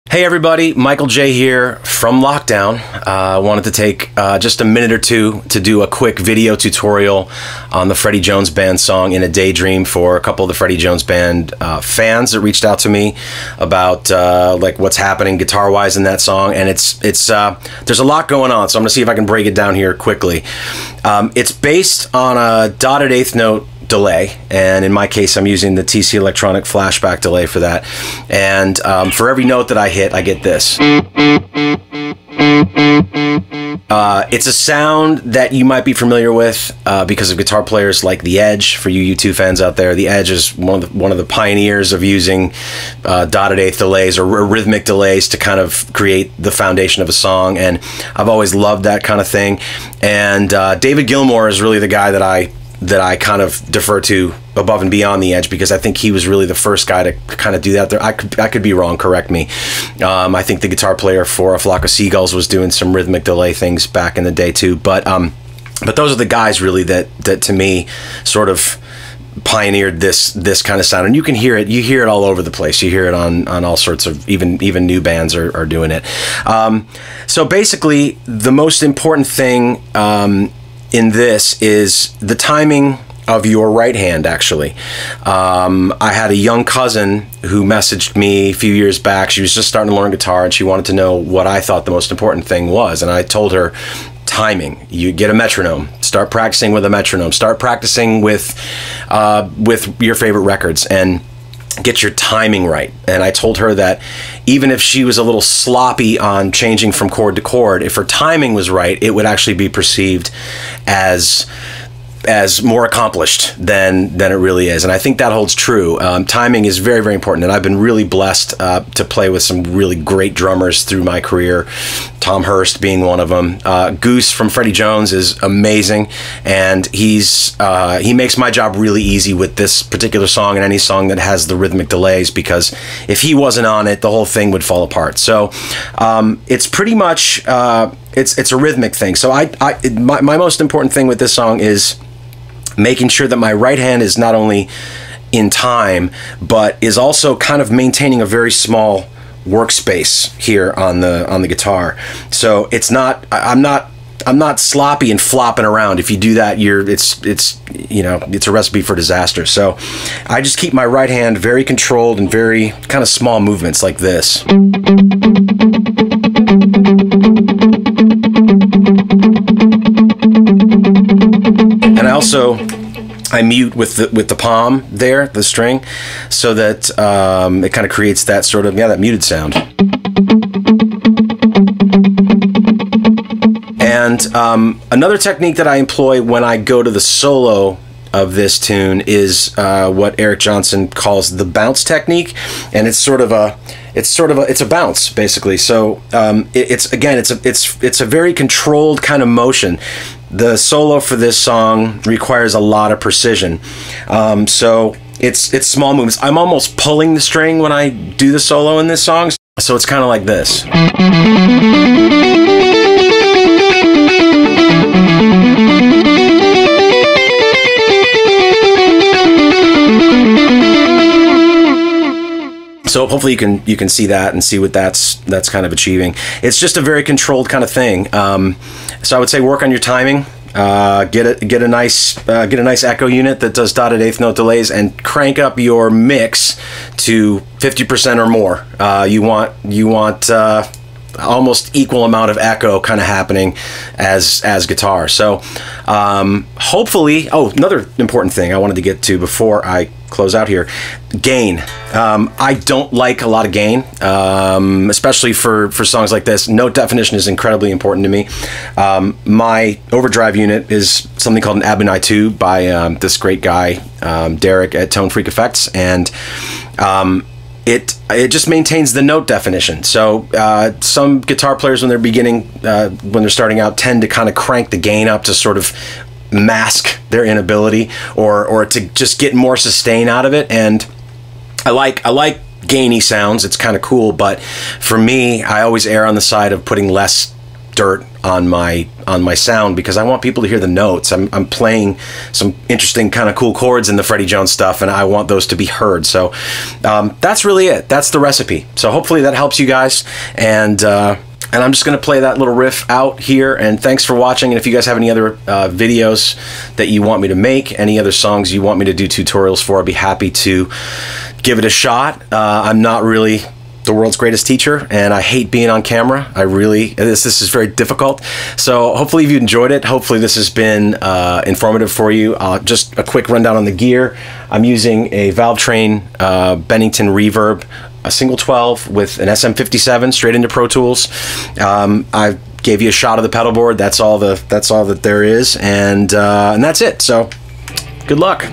Hey everybody, Michael J here from Lockdown. I wanted to take just a minute or two to do a quick video tutorial on the Freddy Jones Band song In A Daydream for a couple of the Freddy Jones Band fans that reached out to me about like what's happening guitar-wise in that song, and it's there's a lot going on, so I'm gonna see if I can break it down here quickly. It's based on a dotted eighth note delay, and in my case I'm using the TC Electronic flashback delay for that, and for every note that I hit I get this. It's a sound that you might be familiar with because of guitar players like The Edge. For you U2 fans out there, The Edge is one of the pioneers of using dotted eighth delays or rhythmic delays to kind of create the foundation of a song, and I've always loved that kind of thing. And David Gilmour is really the guy that I kind of defer to above and beyond The Edge, because I think he was really the first guy to kind of do that. I could be wrong, correct me. I think the guitar player for A Flock of Seagulls was doing some rhythmic delay things back in the day too, but those are the guys really that to me sort of pioneered this kind of sound, and you can hear it. You hear it all over the place. You hear it on all sorts of, even new bands are doing it. So basically the most important thing in this is the timing of your right hand, actually. I had a young cousin who messaged me a few years back. She was just starting to learn guitar, and she wanted to know what I thought the most important thing was, and I told her timing. You get a metronome. Start practicing with a metronome. Start practicing with your favorite records, and get your timing right. And I told her that even if she was a little sloppy on changing from chord to chord, if her timing was right, it would actually be perceived as more accomplished than it really is. And I think that holds true. Timing is very, very important, and I've been really blessed to play with some really great drummers through my career, Tom Hurst being one of them. Goose from Freddy Jones is amazing, and he makes my job really easy with this particular song and any song that has the rhythmic delays, because if he wasn't on it, the whole thing would fall apart. So it's pretty much it's a rhythmic thing. So my most important thing with this song is making sure that my right hand is not only in time, but is also kind of maintaining a very small workspace here on the guitar. So it's not, I'm not sloppy and flopping around. If you do that, it's a recipe for disaster. So I just keep my right hand very controlled and very kind of small movements like this. And I mute with the palm there, the string, so that it kind of creates that sort of, that muted sound. And another technique that I employ when I go to the solo of this tune is what Eric Johnson calls the bounce technique, and it's a bounce basically. So it's a very controlled kind of motion. The solo for this song requires a lot of precision, so it's small movements. I'm almost pulling the string when I do the solo in this song, so it's kind of like this. So hopefully you can see that and see what that's kind of achieving. It's just a very controlled kind of thing. So I would say work on your timing. Get a nice echo unit that does dotted eighth note delays, and crank up your mix to 50% or more. You want almost equal amount of echo kind of happening as guitar. So hopefully, oh, another important thing I wanted to get to before I close out here, gain. I don't like a lot of gain, especially for songs like this. Note definition is incredibly important to me. My overdrive unit is something called an Abunai 2 by this great guy, Derek at Tone Freak Effects, and it just maintains the note definition. So some guitar players, when they're beginning, when they're starting out, tend to kind of crank the gain up to sort of mask their inability, or to just get more sustain out of it. And I like gainy sounds. It's kind of cool, but for me, I always err on the side of putting less dirt on my sound, because I want people to hear the notes. I'm playing some interesting kind of cool chords in the Freddy Jones stuff, and I want those to be heard. So that's really it. That's the recipe. So hopefully that helps you guys, and I'm just going to play that little riff out here, and thanks for watching. And if you guys have any other videos that you want me to make, any other songs you want me to do tutorials for, I'd be happy to give it a shot. I'm not really the world's greatest teacher, and I hate being on camera. This is very difficult. So hopefully you enjoyed it. Hopefully this has been informative for you. Just a quick rundown on the gear. I'm using a Valve Train Bennington Reverb, a single 12 with an SM57 straight into Pro Tools. I gave you a shot of the pedal board. That's all that there is, and that's it. So good luck.